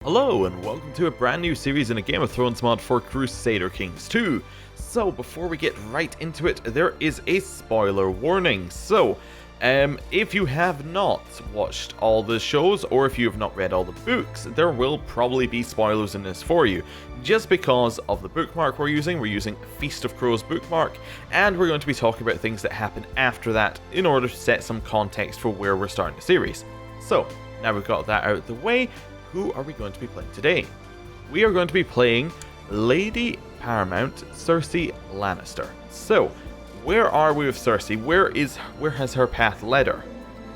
Hello and welcome to a brand new series in a Game of Thrones mod for Crusader Kings 2. So before we get right into it, there is a spoiler warning. So if you have not watched all the shows or if you have not read all the books, there will probably be spoilers in this for you. Just because of the bookmark we're using Feast of Crows bookmark, and we're going to be talking about things that happen after that in order to set some context for where we're starting the series. So now we've got that out of the way, who are we going to be playing today? We are going to be playing Lady Paramount Cersei Lannister. So, where are we with Cersei? Where has her path led her?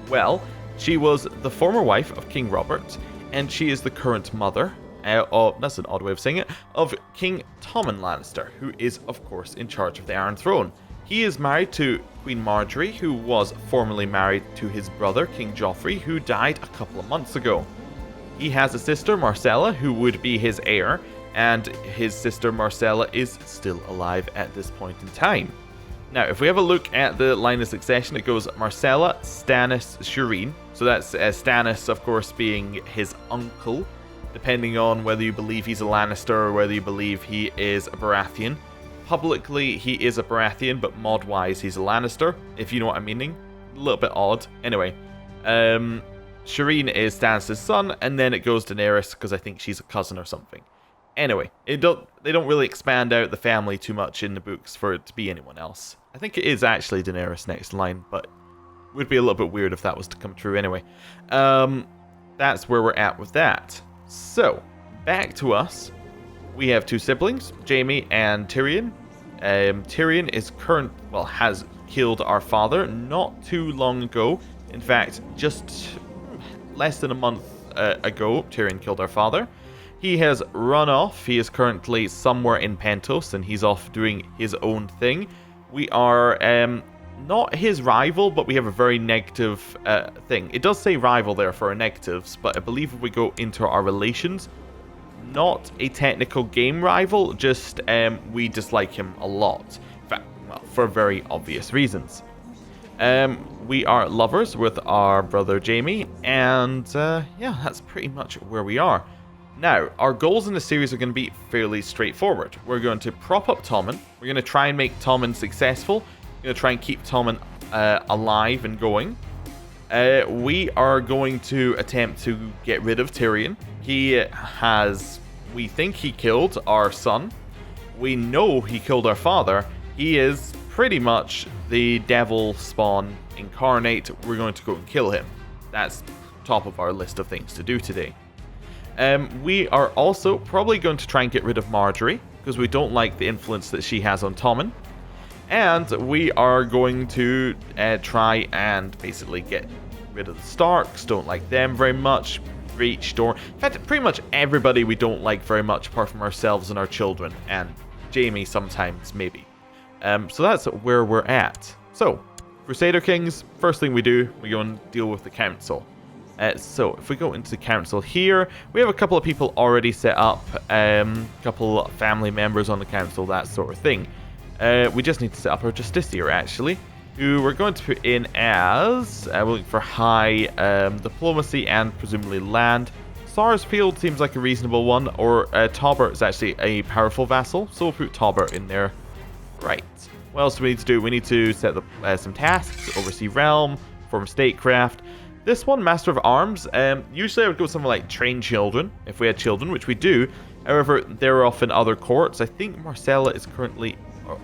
Well, she was the former wife of King Robert, and she is the current mother, that's an odd way of saying it, of King Tommen Lannister, who is, of course, in charge of the Iron Throne. He is married to Queen Marjorie, who was formerly married to his brother, King Joffrey, who died a couple of months ago. He has a sister, Marcella, who would be his heir, and his sister Marcella is still alive at this point in time. Now, if we have a look at the line of succession, it goes Marcella, Stannis, Shireen. So that's Stannis, of course, being his uncle, depending on whether you believe he's a Lannister or whether you believe he is a Baratheon. Publicly, he is a Baratheon, but mod-wise, he's a Lannister, if you know what I'm meaning. A little bit odd. Anyway, Shireen is Stannis' son, and then it goes Daenerys because I think she's a cousin or something. Anyway, they don't really expand out the family too much in the books for it to be anyone else. I think it is actually Daenerys next line, but it would be a little bit weird if that was to come true anyway. That's where we're at with that. So, back to us. We have two siblings, Jaime and Tyrion. Tyrion is has killed our father not too long ago. In fact, just less than a month ago, Tyrion killed our father. He has run off. He is currently somewhere in Pentos, and he's off doing his own thing. We are not his rival, but we have a very negative thing. It does say rival there for our negatives, but I believe if we go into our relations, not a technical game rival, just we dislike him a lot. In fact, well, for very obvious reasons. We are lovers with our brother Jaime, and yeah, that's pretty much where we are. Now, our goals in the series are going to be fairly straightforward. We're going to prop up Tommen. We're going to try and make Tommen successful. We're going to try and keep Tommen alive and going. We are going to attempt to get rid of Tyrion. We think he killed our son. We know he killed our father. He is pretty much the devil spawn incarnate. We're going to go and kill him. That's top of our list of things to do today. We are also probably going to try and get rid of Marjorie, because we don't like the influence that she has on Tommen. And we are going to try and basically get rid of the Starks. Don't like them very much. Breach, Dorne. In fact, pretty much everybody we don't like very much, apart from ourselves and our children. And Jaime sometimes, maybe. So that's where we're at. So, Crusader Kings, first thing we do, we go and deal with the council. So, if we go into the council here, we have a couple of people already set up, a couple of family members on the council, that sort of thing. We just need to set up our Justiciar, actually, who we're going to put in as, we're looking for high diplomacy and presumably land. Sarsfield seems like a reasonable one, or Taubert is actually a powerful vassal, so we'll put Taubert in there. Right. What else do we need to do? We need to set up some tasks, oversee realm, form statecraft. This one, Master of Arms, usually I would go with something like train children, if we had children, which we do. However, they're often other courts. I think Marcella is currently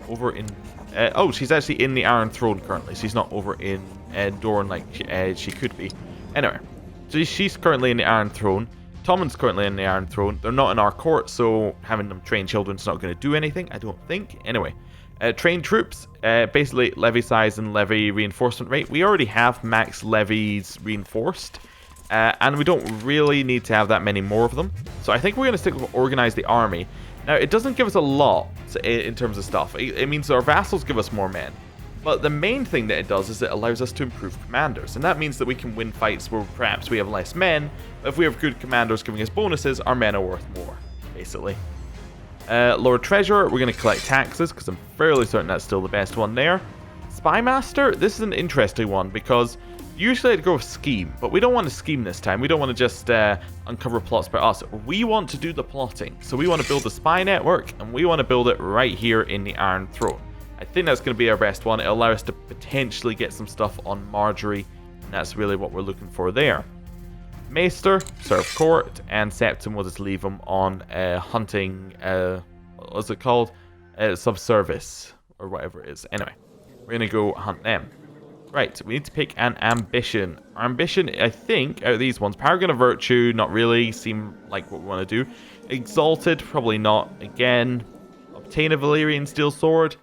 over in... she's actually in the Iron Throne currently. She's not over in Dorne like she could be. Anyway, so she's currently in the Iron Throne. Tommen's currently in the Iron Throne. They're not in our court, so having them train children is not going to do anything, I don't think. Anyway, train troops, basically levy size and levy reinforcement rate. We already have max levies reinforced, and we don't really need to have that many more of them. So I think we're going to stick with organize the army. Now, it doesn't give us a lot in terms of stuff. It means our vassals give us more men. But the main thing that it does is it allows us to improve commanders. And that means that we can win fights where perhaps we have less men. But if we have good commanders giving us bonuses, our men are worth more, basically. Lord Treasurer, we're going to collect taxes, because I'm fairly certain that's still the best one there. Spymaster, this is an interesting one, because Usually I'd go with scheme, but we don't want to scheme this time. We don't want to just uncover plots by us. We want to do the plotting. So we want to build a spy network, and we want to build it right here in the Iron Throne. I think that's going to be our best one. It'll allow us to potentially get some stuff on Marjorie, and that's really what we're looking for there. Maester, serve court, and Septim, we'll just leave him on hunting, what's it called? Subservice, or whatever it is. Anyway, we're going to go hunt them. Right, we need to pick an ambition. Our ambition, I think, out of these ones, Paragon of Virtue, not really, seem like what we want to do. Exalted, probably not. Again, obtain a Valyrian steel sword.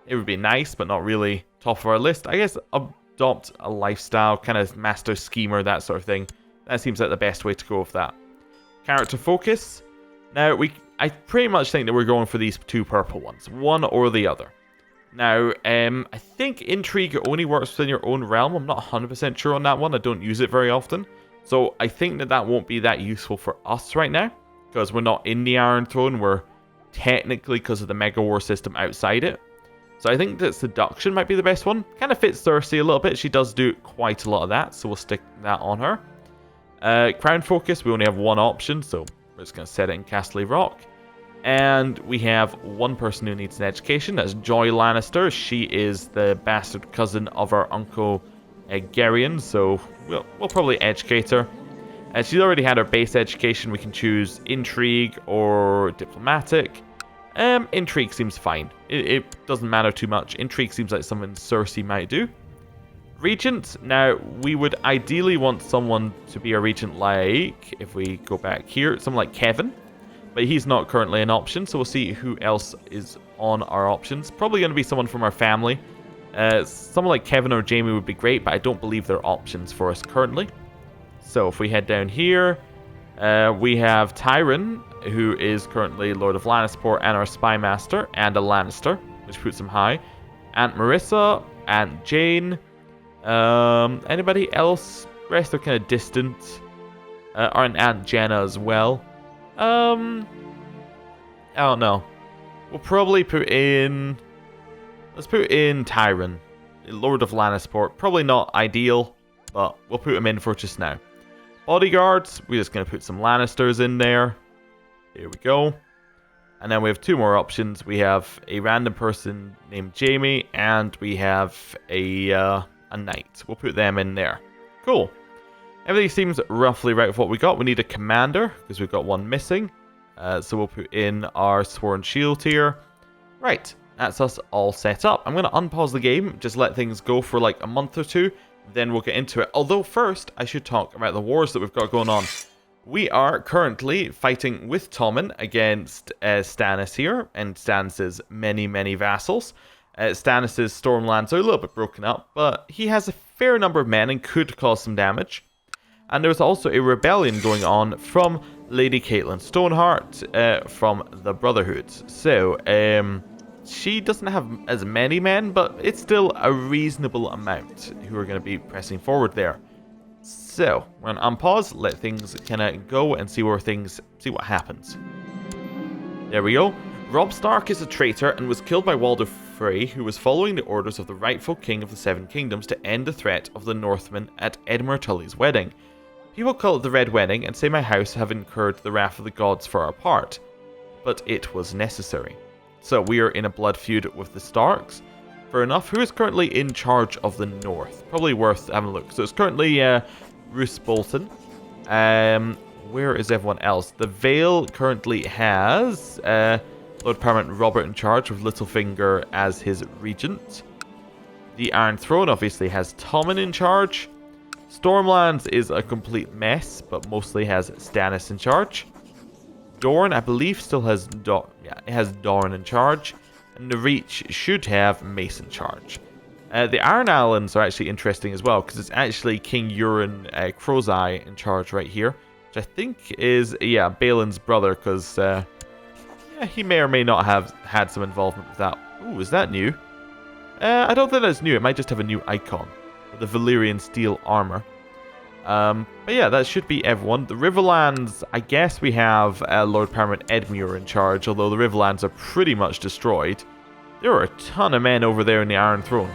It would be nice, but not really top of our list. I guess adopt a lifestyle, kind of master schemer, that sort of thing. That seems like the best way to go with that. Character focus. Now, I pretty much think that we're going for these two purple ones, one or the other. Now, I think Intrigue only works within your own realm. I'm not 100% sure on that one. I don't use it very often. So I think that won't be that useful for us right now, because we're not in the Iron Throne. We're technically, because of the Mega War system, outside it. So I think that Seduction might be the best one. Kind of fits Cersei a little bit. She does do quite a lot of that, so we'll stick that on her. Crown Focus, we only have one option, so we're just going to set it in Castle Rock. And we have one person who needs an education. That's Joy Lannister. She is the bastard cousin of our uncle Geryon, so we'll probably educate her. She's already had her base education. We can choose Intrigue or Diplomatic. Intrigue seems fine. It doesn't matter too much. Intrigue seems like something Cersei might do. Regent. Now, we would ideally want someone to be a regent like, if we go back here, someone like Kevin. But he's not currently an option, so we'll see who else is on our options. Probably going to be someone from our family. Someone like Kevin or Jaime would be great, but I don't believe they're options for us currently. So if we head down here, we have Tyron, who is currently Lord of Lannisport and our Spy Master, and a Lannister, which puts him high. Aunt Marissa, Aunt Jane, anybody else? The rest are kind of distant. Or an Aunt Jenna as well. I don't know. We'll probably put in... Let's put in Tyron, Lord of Lannisport. Probably not ideal, but we'll put him in for just now. Bodyguards, we're just going to put some Lannisters in there. Here we go. And then we have two more options. We have a random person named Jaime, and we have a knight. We'll put them in there. Cool. Everything seems roughly right with what we got. We need a commander, because we've got one missing. So we'll put in our Sworn Shield here. Right, that's us all set up. I'm going to unpause the game, just let things go for like a month or two. Then we'll get into it. Although first, I should talk about the wars that we've got going on. We are currently fighting with Tommen against Stannis here, and Stannis' many, many vassals. Stannis' Stormlands are a little bit broken up, but he has a fair number of men and could cause some damage. And there's also a rebellion going on from Lady Caitlin Stoneheart from the Brotherhood. So, she doesn't have as many men, but it's still a reasonable amount who are going to be pressing forward there. So, we're going to unpause, let things kind of go and see what happens. There we go. Robb Stark is a traitor and was killed by Walder Frey, who was following the orders of the rightful king of the Seven Kingdoms to end the threat of the Northmen at Edmure Tully's wedding. People call it the Red Wedding and say my house have incurred the wrath of the gods for our part. But it was necessary. So we are in a blood feud with the Starks. Fair enough. Who is currently in charge of the North? Probably worth having a look. So it's currently Roose Bolton. Where is everyone else? The Vale currently has Lord Paramount Robert in charge, with Littlefinger as his regent. The Iron Throne obviously has Tommen in charge. Stormlands is a complete mess, but mostly has Stannis in charge. Dorne, I believe, still has Dorne in charge. And the Reach should have Mace in charge. The Iron Islands are actually interesting as well, because it's actually King Euron Crowseye in charge right here. Which I think is, Balin's brother, because he may or may not have had some involvement with that. Ooh, is that new? I don't think that's new. It might just have a new icon. The Valyrian steel armor. But yeah, that should be everyone. The Riverlands, I guess we have Lord Paramount Edmure in charge, although the Riverlands are pretty much destroyed. There are a ton of men over there in the Iron Throne.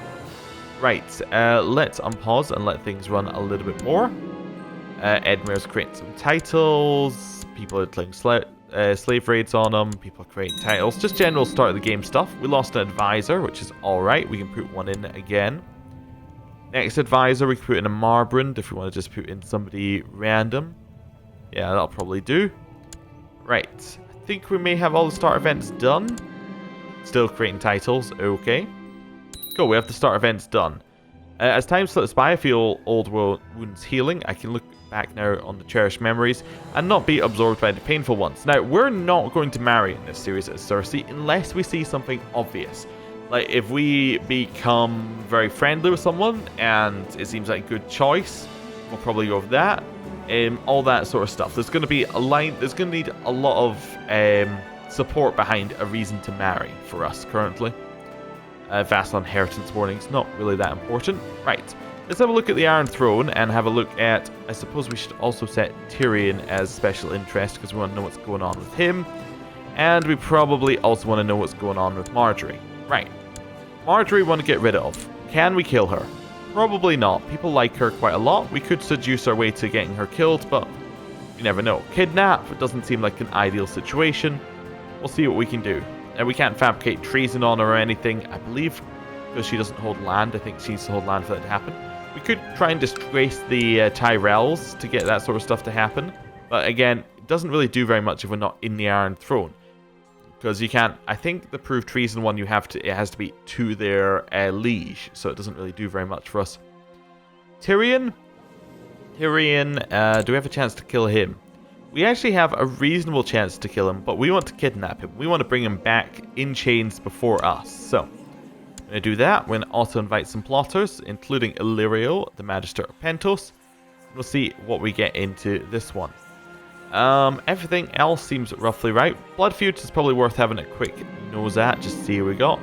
Right, let's unpause and let things run a little bit more. Edmure's creating some titles. People are declaring slave raids on them. People are creating titles. Just general start of the game stuff. We lost an advisor, which is alright. We can put one in again. Next advisor, we can put in a Marbrand if we want to just put in somebody random. Yeah, that'll probably do. Right, I think we may have all the start events done. Still creating titles, okay. Cool, we have the start events done. As time slips by, I feel old wounds healing. I can look back now on the cherished memories and not be absorbed by the painful ones. Now, we're not going to marry in this series as Cersei unless we see something obvious. Like, if we become very friendly with someone and it seems like a good choice, we'll probably go with that. All that sort of stuff. There's going to be a line. There's going to need a lot of support behind a reason to marry for us currently. Vassal inheritance warnings, not really that important. Right, let's have a look at the Iron Throne and have a look at, I suppose we should also set Tyrion as special interest because we want to know what's going on with him. And we probably also want to know what's going on with Marjorie. Right, Marjorie we want to get rid of. Can we kill her? Probably not. People like her quite a lot. We could seduce our way to getting her killed, but you never know. Kidnap, it doesn't seem like an ideal situation. We'll see what we can do. And we can't fabricate treason on her or anything. I believe because she doesn't hold land. I think she needs to hold land for that to happen. We could try and disgrace the Tyrells to get that sort of stuff to happen. But again, it doesn't really do very much if we're not in the Iron Throne. Because you can't... I think the proof treason one you have to... It has to be to their liege. So it doesn't really do very much for us. Tyrion? Tyrion, do we have a chance to kill him? We actually have a reasonable chance to kill him, but we want to kidnap him. We want to bring him back in chains before us. So, I'm going to do that. We're going to also invite some plotters, including Illyrio, the Magister of Pentos. We'll see what we get into this one. Everything else seems roughly right. Blood Feuds is probably worth having a quick nose at, just to see what we got.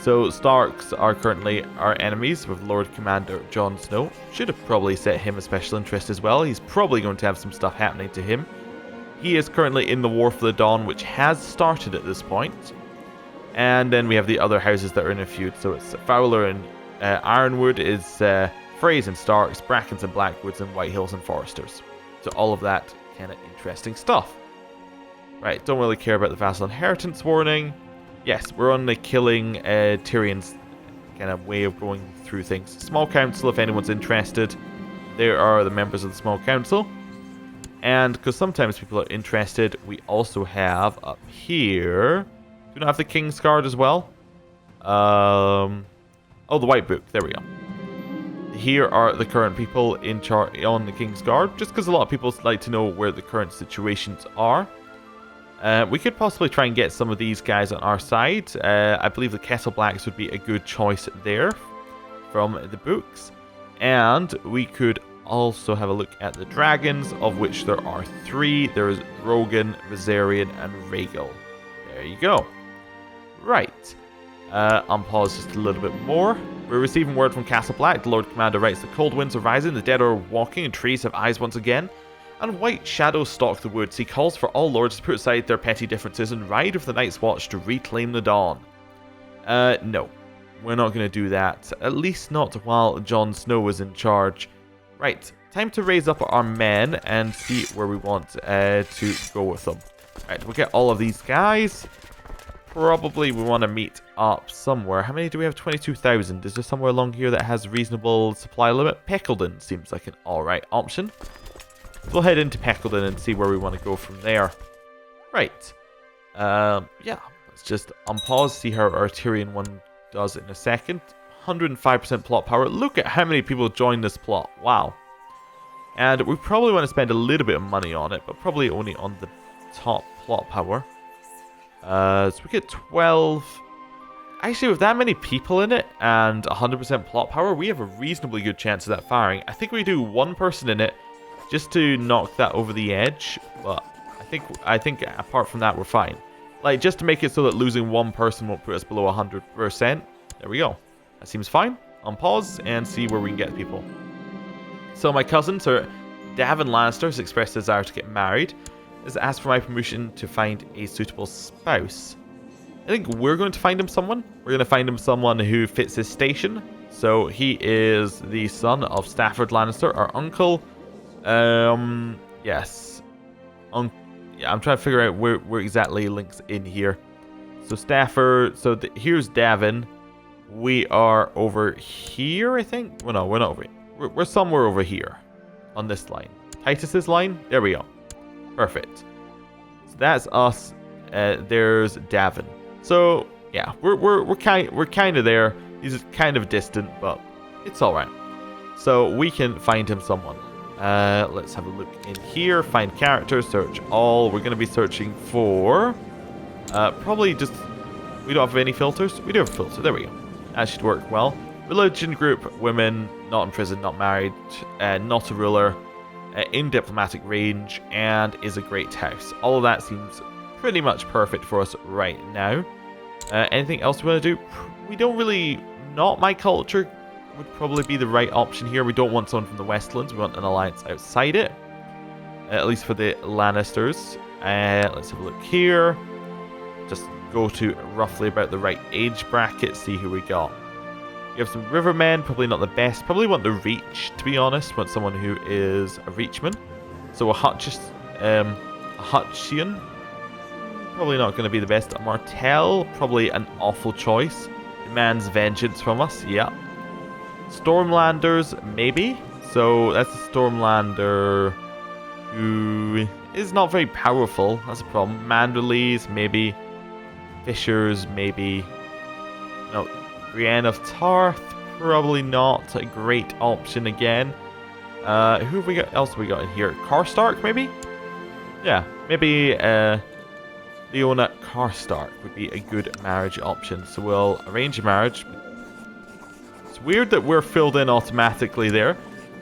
So, Starks are currently our enemies with Lord Commander Jon Snow. Should have probably set him a special interest as well. He's probably going to have some stuff happening to him. He is currently in the War for the Dawn, which has started at this point. And then we have the other houses that are in a feud. So it's Fowler and Ironwood is Freys and Starks, Brackens and Blackwoods, and Whitehills and Foresters. So all of that kind of interesting stuff. Right, don't really care about the Vassal Inheritance Warning. Yes, we're on the killing Tyrion's kind of way of going through things. Small Council, if anyone's interested. There are the members of the Small Council. And because sometimes people are interested, we also have up here... Do we not have the Kingsguard as well? Oh, the White Book. There we go. Here are the current people in charge on the Kingsguard. Just because a lot of people like to know where the current situations are. We could possibly try and get some of these guys on our side. I believe the Kettle Blacks would be a good choice there from the books. And we could also have a look at the dragons, of which there are 3. There is Rogan, Viserion, and Rhaegal. There you go. Right. Unpause just a little bit more. We're receiving word from Castle Black. The Lord Commander writes, the cold winds are rising, the dead are walking, and trees have eyes once again. And white shadows stalk the woods. He calls for all lords to put aside their petty differences and ride with the Night's Watch to reclaim the dawn. No. We're not going to do that. At least not while Jon Snow is in charge. Right. Time to raise up our men and see where we want to go with them. Right. We'll get all of these guys. Probably we want to meet up somewhere. How many do we have? 22,000. Is there somewhere along here that has a reasonable supply limit? Peckledon seems like an alright option. We'll head into Peckledon and see where we want to go from there. Right. Yeah. Let's just unpause, see how our Tyrion one does in a second. 105% plot power. Look at how many people join this plot. Wow. And we probably want to spend a little bit of money on it, but probably only on the top plot power. So we get 12. Actually, with that many people in it and 100% plot power, we have a reasonably good chance of that firing. I think we do one person in it just to knock that over the edge, but I think apart from that, we're fine. Like, just to make it so that losing one person won't put us below 100%. There we go. That seems fine. Unpause and see where we can get people. So my cousin, Sir Davin Lannister, has expressed a desire to get married. Has asked for my permission to find a suitable spouse. I think we're going to find him someone. We're going to find him someone who fits his station. So he is the son of Stafford Lannister, our uncle. Yes. Yeah, I'm trying to figure out where exactly links in here. So Stafford, so here's Davin. We are over here, I think. Well, no, we're not over here. We're somewhere over here on this line. Titus's line? There we go. Perfect. So that's us. There's Davin. So yeah, we're kind of there. He's kind of distant, but it's all right. So we can find him someone. Let's have a look in here. Find character. Search all. We're going to be searching for probably just. We don't have any filters. We do have a filter. There we go. That should work well. Religion group, women, not in prison, not married, not a ruler, in diplomatic range, and is a great house. All of that seems pretty much perfect for us right now. Anything else we want to do? We don't really... Not my culture would probably be the right option here. We don't want someone from the Westlands. We want an alliance outside it. At least for the Lannisters. Let's have a look here. Just go to roughly about the right age bracket. See who we got. We have some Rivermen. Probably not the best. Probably want the Reach, to be honest. Want someone who is a Reachman. So a Hutchian. Probably not going to be the best. A Martell. Probably an awful choice. Demands vengeance from us. Yeah. Stormlanders, maybe. So that's a Stormlander who is not very powerful. That's a problem. Manderleys, maybe. Fishers, maybe. No. Brienne of Tarth, probably not a great option again. Who have we got? Else have we got in here? Karstark, maybe? Yeah, maybe Leona Karstark would be a good marriage option. So we'll arrange a marriage. It's weird that we're filled in automatically there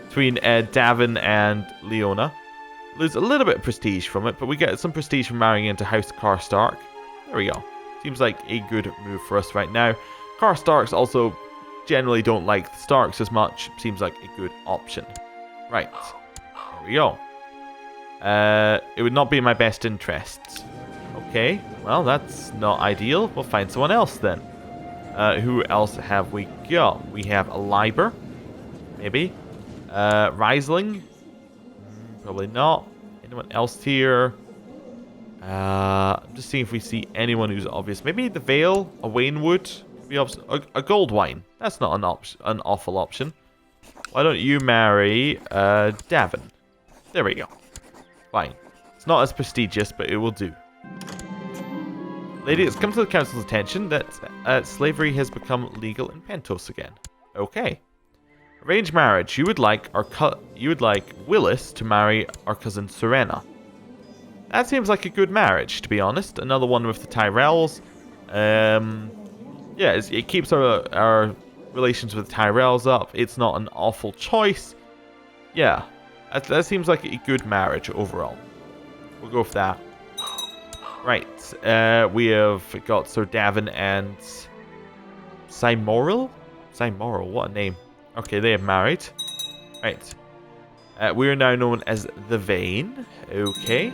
between Davin and Leona. Lose a little bit of prestige from it, but we get some prestige from marrying into House Karstark. There we go. Seems like a good move for us right now. Karstarks also generally don't like the Starks as much. Seems like a good option. Right. There we go. It would not be in my best interests. Okay. Well, that's not ideal. We'll find someone else then. Who else have we got? We have a Liber. Maybe. Riesling. Probably not. Anyone else here? I'm just seeing if we see anyone who's obvious. Maybe the Vale, a Waynwood, a Goldwine. That's not an awful option. Why don't you marry Davin? There we go. Fine. It's not as prestigious, but it will do. Lady, it's come to the council's attention that slavery has become legal in Pentos again. Okay. Arranged marriage. You would like Willis to marry our cousin Serena. That seems like a good marriage, to be honest. Another one with the Tyrells. Yeah, it keeps our relations with Tyrells up. It's not an awful choice. Yeah, that seems like a good marriage overall. We'll go with that. Right, we have got Sir Davin and Cymoral? Cymoral, what a name. Okay, they have married. Right. We are now known as the Vane. Okay.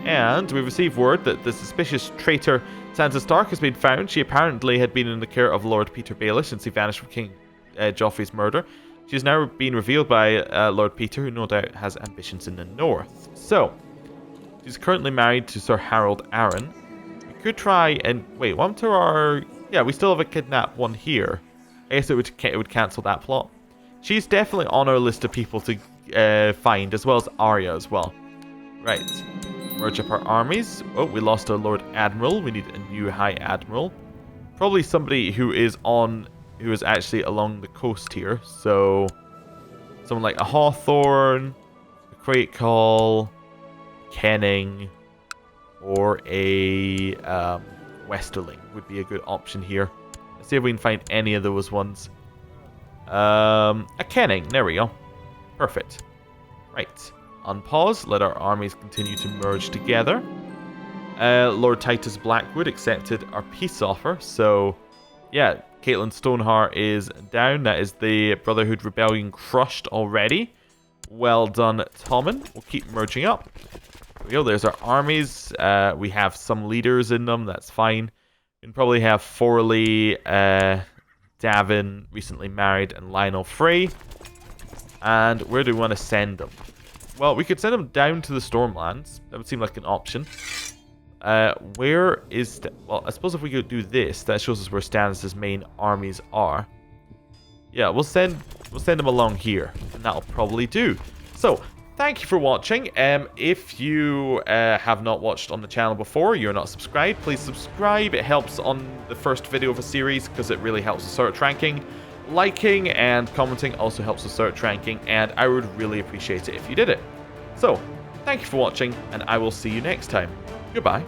And we received word that the suspicious traitor Sansa Stark has been found. She apparently had been in the care of Lord Peter Baelish since he vanished from King Joffrey's murder. She has now been revealed by Lord Peter, who no doubt has ambitions in the north. So, she's currently married to Sir Harold Arryn. We could try and... Wait, one to our... Yeah, we still have a kidnap one here. I guess it would cancel that plot. She's definitely on our list of people to find, as well as Arya as well. Right. Merge up our armies. Oh, we lost our Lord Admiral. We need a new High Admiral. Probably somebody who is actually along the coast here. So, someone like a Hawthorne, a Craitcall, Kenning, or a Westerling would be a good option here. Let's see if we can find any of those ones. A Kenning. There we go. Perfect. Right. Unpause. Let our armies continue to merge together. Lord Titus Blackwood accepted our peace offer. So, yeah, Caitlin Stoneheart is down. That is the Brotherhood Rebellion crushed already. Well done, Tommen. We'll keep merging up. There we go. There's our armies. We have some leaders in them. That's fine. We can probably have Forley Davin, recently married, and Lionel Frey. And where do we want to send them? Well, we could send them down to the Stormlands. That would seem like an option. Where is... Well, I suppose if we could do this, that shows us where Stannis' main armies are. Yeah, we'll send them along here, and that'll probably do. So, thank you for watching. If you have not watched on the channel before, you're not subscribed, please subscribe. It helps on the first video of a series because it really helps with search ranking. Liking and commenting also helps with search ranking, and I would really appreciate it if you did it. So, thank you for watching, and I will see you next time. Goodbye.